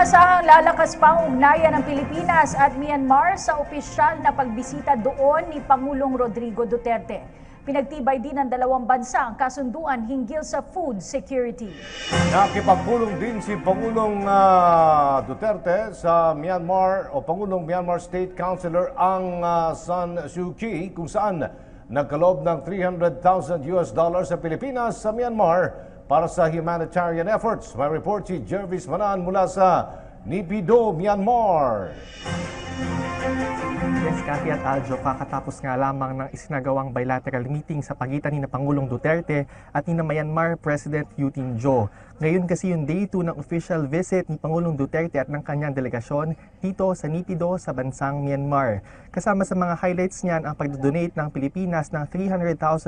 Inaasahang lalakas pa ang ugnayan ng Pilipinas at Myanmar sa opisyal na pagbisita doon ni Pangulong Rodrigo Duterte. Pinagtibay din ng dalawang bansa ang kasunduan hinggil sa food security. Nakipagpulong din si Pangulong Duterte sa Myanmar o Pangulong Myanmar State Councilor Aung San Suu Kyi kung saan nagkaloob ng $300,000 sa Pilipinas sa Myanmar para sa humanitarian efforts. May report si Jervis Manan mula sa Naypyidaw, Myanmar. Yes, Cathy at Aljo, kakatapos nga lamang ng isinagawang bilateral meeting sa pagitan ni Pangulong Duterte at ni Myanmar President U Tin-jo. Ngayon kasi yung day 2 ng official visit ni Pangulong Duterte at ng kanyang delegasyon dito sa Naypyidaw sa bansang Myanmar. Kasama sa mga highlights niyan ang pagdodonate ng Pilipinas ng $300,000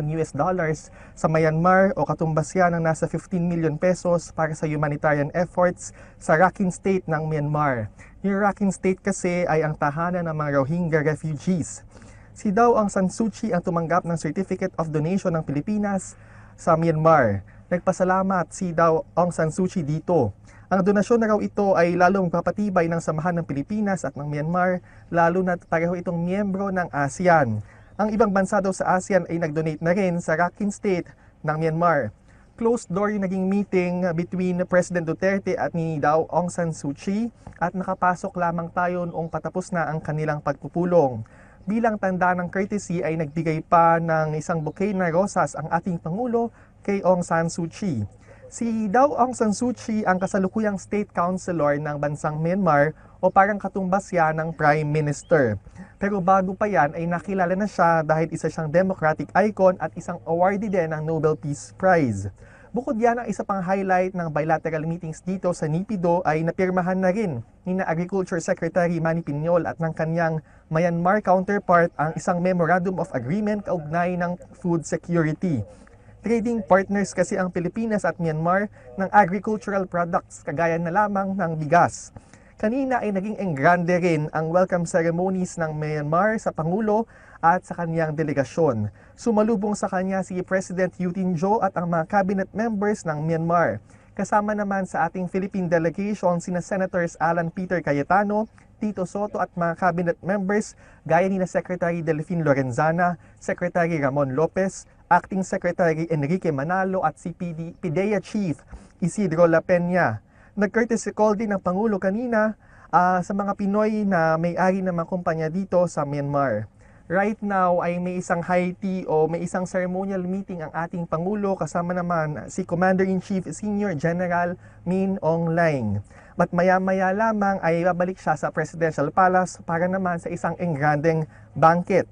sa Myanmar o katumbas yan ng nasa 15 million pesos para sa humanitarian efforts sa Rakhine State ng Myanmar. Yung Rakhine State kasi ay ang tahanan ng mga Rohingya refugees. Si Aung San Suu Kyi ang tumanggap ng Certificate of Donation ng Pilipinas sa Myanmar. Nagpasalamat si Aung San Suu Kyi dito. Ang donasyon na raw ito ay lalong papatibay ng samahan ng Pilipinas at ng Myanmar, lalo na pareho itong miyembro ng ASEAN. Ang ibang bansa daw sa ASEAN ay nag-donate na rin sa Rakhine State ng Myanmar. Closed door yung naging meeting between President Duterte at ni Aung San Suu Kyi at nakapasok lamang tayo noong patapos na ang kanilang pagpupulong. Bilang tanda ng courtesy ay nagbigay pa ng isang bouquet na rosas ang ating Pangulo kay Aung San Suu Kyi. Si Aung San Suu Kyi ang kasalukuyang state councilor ng bansang Myanmar o parang katumbas yan ng Prime Minister. Pero bago pa yan ay nakilala na siya dahil isa siyang democratic icon at isang awardee din ng Nobel Peace Prize. Bukod yan, ang isa pang highlight ng bilateral meetings dito sa Naypyidaw ay napirmahan na rin ni Agriculture Secretary Manny Piñol at ng kanyang Myanmar counterpart ang isang Memorandum of Agreement kaugnay ng food security. Trading partners kasi ang Pilipinas at Myanmar ng agricultural products kagaya na lamang ng bigas. Kanina ay naging engrande rin ang welcome ceremonies ng Myanmar sa Pangulo at sa kanyang delegasyon. Sumalubong sa kanya si President U Tin-jo at ang mga cabinet members ng Myanmar. Kasama naman sa ating Philippine delegation sina Senators Alan Peter Cayetano, Tito Soto at mga cabinet members gaya ni na Secretary Delfin Lorenzana, Secretary Ramon Lopez, Acting Secretary Enrique Manalo at si PIDEA Chief Isidro La Peña. Nag-courtesy call din ng Pangulo kanina sa mga Pinoy na may-ari ng mga kumpanya dito sa Myanmar. Right now ay may isang high tea o may isang ceremonial meeting ang ating Pangulo kasama naman si Commander-in-Chief Senior General Min Aung Hlaing. At maya-maya lamang ay babalik siya sa Presidential Palace para naman sa isang engrandeng banquet.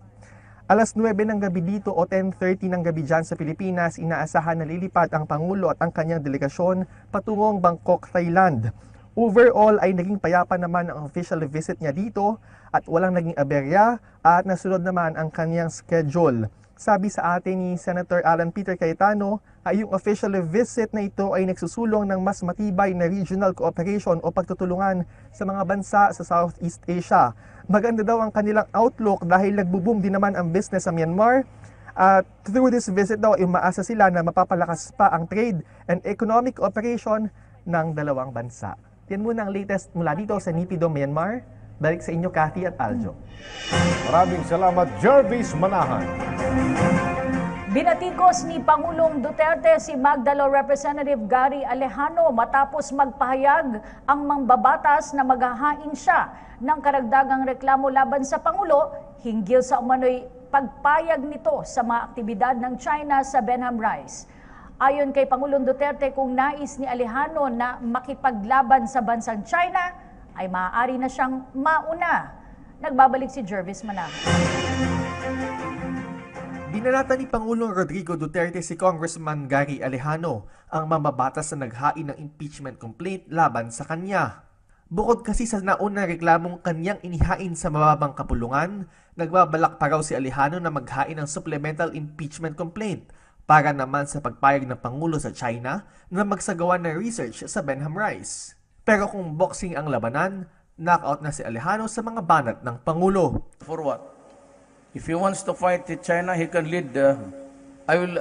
Alas 9 ng gabi dito o 10:30 ng gabi dyan sa Pilipinas, inaasahan na lilipad ang Pangulo at ang kanyang delegasyon patungong Bangkok, Thailand. Overall ay naging payapa naman ang official visit niya dito at walang naging aberya at nasunod naman ang kanyang schedule. Sabi sa atin ni Senator Alan Peter Cayetano ay yung official visit na ito ay nagsusulong ng mas matibay na regional cooperation o pagtutulungan sa mga bansa sa Southeast Asia. Maganda daw ang kanilang outlook dahil nagbo-boom din naman ang business sa Myanmar. At through this visit daw, umaasa sila na mapapalakas pa ang trade and economic cooperation ng dalawang bansa. Yan muna ang latest mula dito sa Naypyidaw, Myanmar. Balik sa inyo, Cathy at Aljo. Maraming salamat, Jervis Manahan. Binatikos ni Pangulong Duterte si Magdalo Representative Gary Alejano matapos magpahayag ang mambabatas na maghahain siya ng karagdagang reklamo laban sa Pangulo hinggil sa umano'y pagpayag nito sa mga aktibidad ng China sa Benham Rice. Ayon kay Pangulong Duterte, kung nais ni Alejano na makipaglaban sa bansang China, ay maaari na siyang mauna. Nagbabalik si Jervis Manahan. Binalata ni Pangulong Rodrigo Duterte si Congressman Gary Alejano ang mambabatas na naghain ng impeachment complaint laban sa kanya. Bukod kasi sa naunang reklamong kanyang inihain sa mababang kapulungan, nagbabalak pa raw si Alejano na maghain ng supplemental impeachment complaint para naman sa pagpayag ng Pangulo sa China na magsagawa ng research sa Benham Rice. Pero kung boxing ang labanan, knockout na si Alejano sa mga banat ng Pangulo. For what? If he wants to fight with China, he can lead. I will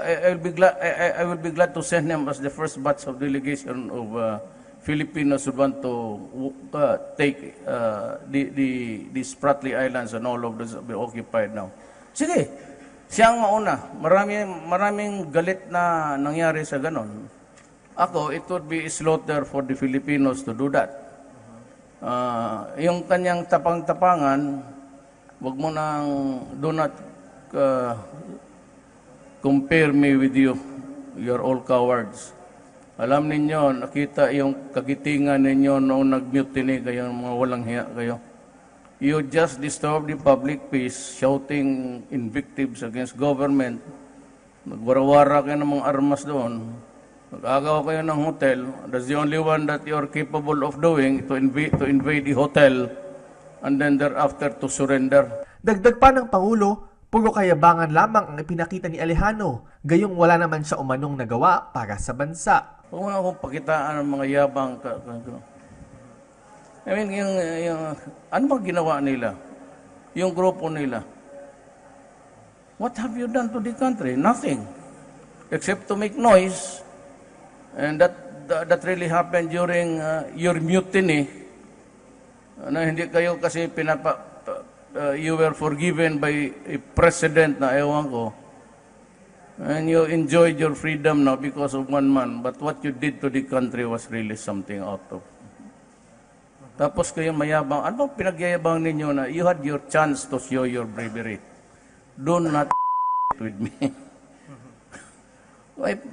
be glad to send him as the first batch of delegation of Filipinos would want to take the Spratly Islands and all of those be occupied now. Sige, siya ang mauna. Maraming galit na nangyari sa ganon. Ako, it would be slaughter for the Filipinos to do that. Yung kanyang tapang-tapangan, wag mo nang do not compare me with you. You're all cowards. Alam ninyo, nakita yung kagitingan ninyo noong nag-mutiny kayo, mga walang hiya kayo. You just disturbed the public peace, shouting invectives against government. Nagwarawara kayo ng mga armas doon. Nag-agaw kayo ng hotel. That's the only one that you're capable of doing, to invade the hotel and then thereafter to surrender. Dagdag pa ng Pangulo, puro kayabangan lamang ang ipinakita ni Alejano, gayong wala naman siya umanong nagawa para sa bansa. Huwag mo na akong pakitaan ng mga yabang. I mean, ano bang ginawa nila? Yung grupo nila. What have you done to the country? Nothing. Except to make noise. And that really happened during your mutiny. Na hindi kayo kasi you were forgiven by a president na ewan ko. And you enjoyed your freedom now because of one man. But what you did to the country was really something out of. Tapos kayo mayabang. Ano bang pinagyayabang ninyo na you had your chance to show your bravery? Do not with me.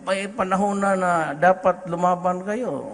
May panahon na dapat lumaban kayo.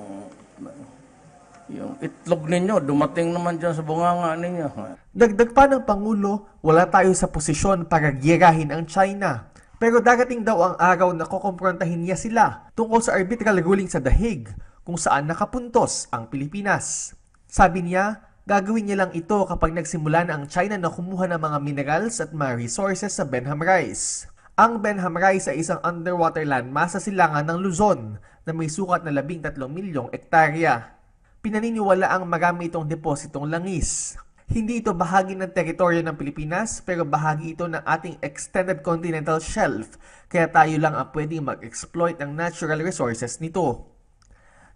Yung itlog ninyo, dumating naman dyan sa bunganga ninyo. Dagdag pa ng Pangulo, wala tayo sa posisyon para giyerahin ang China. Pero darating daw ang araw na kukumprontahin niya sila tungkol sa arbitral ruling sa The Hague kung saan nakapuntos ang Pilipinas. Sabi niya, gagawin niya lang ito kapag nagsimula na ang China na kumuha ng mga minerals at mga resources sa Benham Rice. Ang Benham Rice ay isang underwater landmass sa silangan ng Luzon na may sukat na 13 milyong ektarya. Pinaniniwala ang marami itong depositong langis. Hindi ito bahagi ng teritoryo ng Pilipinas pero bahagi ito ng ating extended continental shelf kaya tayo lang ang pwedeng mag-exploit ng natural resources nito.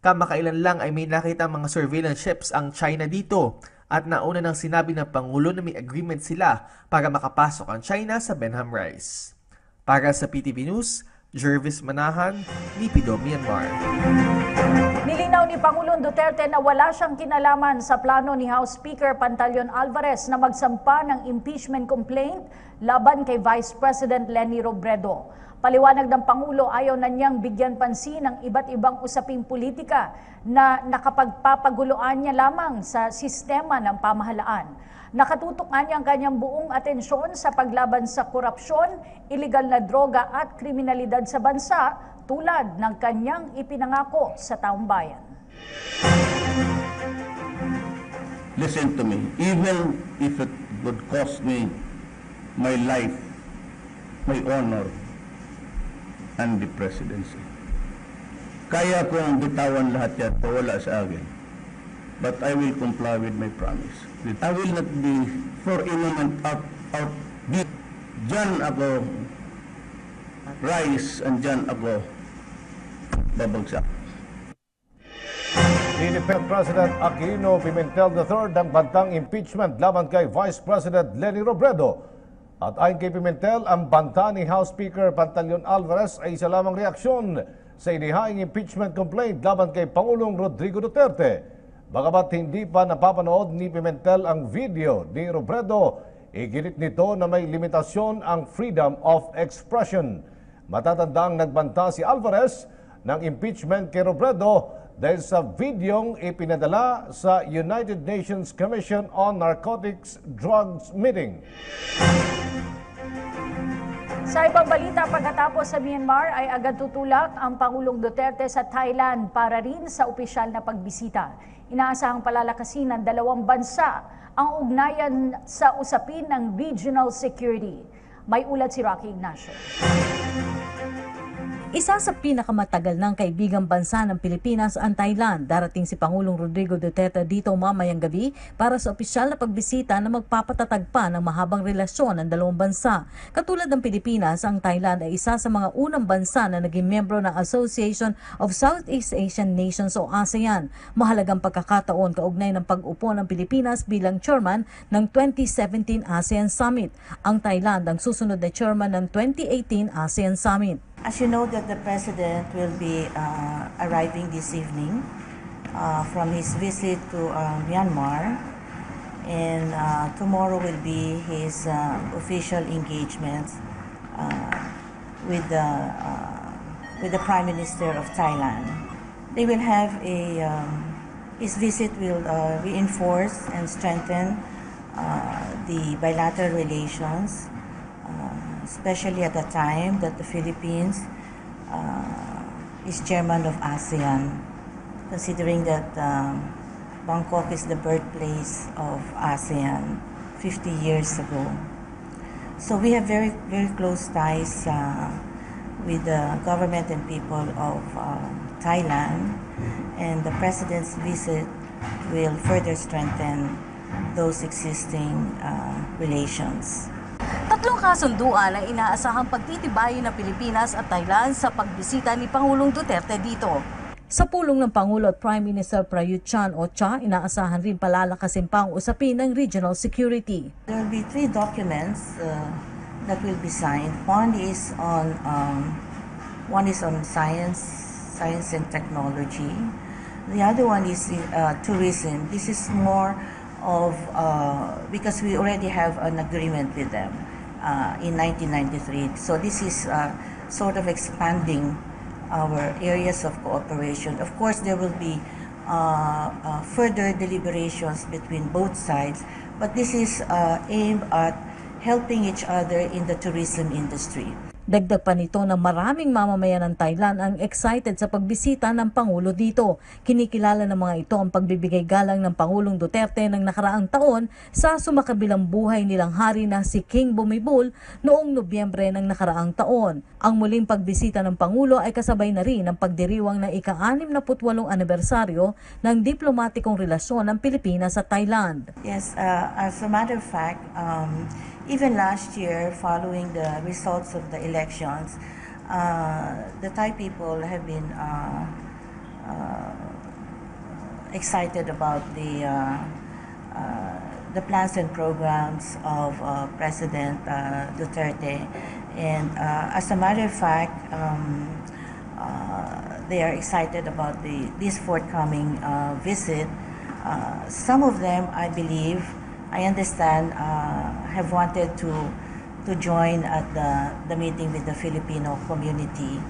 Kamakailan lang ay may nakita mga surveillance ships ang China dito at nauna nang sinabi ng Pangulo na may agreement sila para makapasok ang China sa Benham Rice. Para sa PTV News, Jervis Manahan, Nipido, Myanmar. Nilinaw ni Pangulong Duterte na wala siyang kinalaman sa plano ni House Speaker Pantaleon Alvarez na magsampa ng impeachment complaint laban kay Vice President Leni Robredo. Paliwanag ng Pangulo, ayaw na niyang bigyan pansin ng iba't ibang usaping politika na nakapagpapaguluan niya lamang sa sistema ng pamahalaan. Nakatutok niya ang kanyang buong atensyon sa paglaban sa korupsyon, iligal na droga at kriminalidad sa bansa tulad ng kanyang ipinangako sa taong bayan. Listen to me, even if it would cost me my life, my honor, and the presidency. Kaya kong bitawan lahat yan, wala sa akin. But I will comply with my promise. I will not be for a moment out dyan ako rise and dyan ako babagsak. Independent President Aquino Pimentel III ang bantang impeachment laban kay Vice President Leni Robredo. At ayon kay Pimentel, ang banta ni House Speaker Pantaleon Alvarez ay isa lamang reaksyon sa inihaing impeachment complaint laban kay Pangulong Rodrigo Duterte. Bagamat hindi pa napapanood ni Pimentel ang video ni Robredo, iginit nito na may limitasyon ang freedom of expression. Matatandang nagbanta si Alvarez ng impeachment kay Robredo dahil sa videong ipinadala sa United Nations Commission on Narcotics Drugs meeting. Sa ibang balita, pagkatapos sa Myanmar ay agad tutulak ang Pangulong Duterte sa Thailand para rin sa opisyal na pagbisita. Inaasahang palalakasin ng dalawang bansa ang ugnayan sa usapin ng regional security. May ulat si Rocky Ignacio. Isa sa pinakamatagal ng kaibigang bansa ng Pilipinas ang Thailand. Darating si Pangulong Rodrigo Duterte dito mamayang gabi para sa opisyal na pagbisita na magpapatatag pa ng mahabang relasyon ng dalawang bansa. Katulad ng Pilipinas, ang Thailand ay isa sa mga unang bansa na naging miyembro ng Association of Southeast Asian Nations o ASEAN. Mahalagang pagkakataon kaugnay ng pag-upo ng Pilipinas bilang chairman ng 2017 ASEAN Summit. Ang Thailand ang susunod na chairman ng 2018 ASEAN Summit. As you know that the President will be arriving this evening from his visit to Myanmar, and tomorrow will be his official engagement with the Prime Minister of Thailand. They will have his visit will reinforce and strengthen the bilateral relations, especially at the time that the Philippines is chairman of ASEAN, considering that Bangkok is the birthplace of ASEAN 50 years ago. So we have very, very close ties with the government and people of Thailand, and the President's visit will further strengthen those existing relations. Tatlong kasunduan ang inaasahang pagtitibayin ng Pilipinas at Thailand sa pagbisita ni Pangulong Duterte dito. Sa pulong ng Pangulo at Prime Minister Prayut Chan-o-cha, inaasahan rin palalakasin pa ang usapin ng regional security. There will be 3 documents that will be signed. One is on science and technology. The other one is tourism. This is more of because we already have an agreement with them in 1993. So this is sort of expanding our areas of cooperation. Of course, there will be further deliberations between both sides, but this is aimed at helping each other in the tourism industry. Dagdag pa nito na maraming mamamayan ng Thailand ang excited sa pagbisita ng Pangulo dito. Kinikilala ng mga ito ang pagbibigay galang ng Pangulong Duterte ng nakaraang taon sa sumakabilang buhay nilang hari na si King Bhumibol noong Nobyembre ng nakaraang taon. Ang muling pagbisita ng Pangulo ay kasabay na rin ang pagdiriwang ng ika-68 anibersaryo ng diplomatikong relasyon ng Pilipinas at Thailand. Yes, as a matter of fact, even last year, following the results of the elections, the Thai people have been excited about the plans and programs of President Duterte, and as a matter of fact, they are excited about this forthcoming visit. Some of them, I believe, I understand, have wanted to join at the meeting with the Filipino community,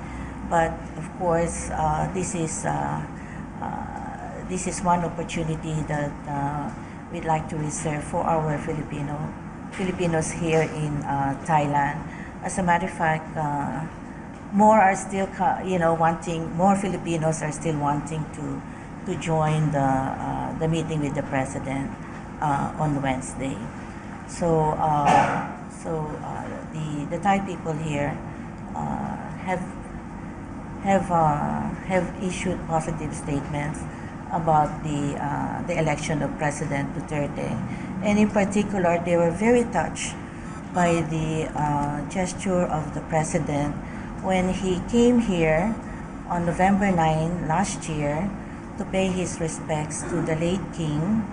but of course this is one opportunity that we'd like to reserve for our Filipinos here in Thailand. As a matter of fact, more are still more Filipinos are still wanting to join the meeting with the President on Wednesday. So the Thai people here have issued positive statements about the election of President Duterte, and in particular, they were very touched by the gesture of the President when he came here on November 9 last year to pay his respects to the late King,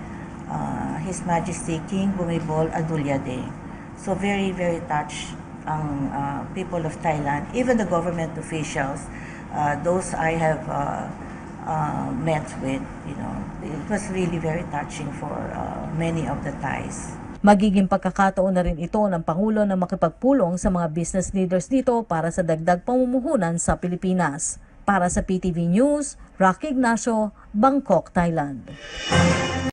His Majesty King Bhumibol Adulyadej. So very, very touched ang people of Thailand, even the government officials, those I have met with, it was really very touching for many of the Thais. Magiging pagkakataon na rin ito ng Pangulo na makipagpulong sa mga business leaders dito para sa dagdag pamumuhunan sa Pilipinas. Para sa PTV News, Rocky Ignacio, Bangkok, Thailand.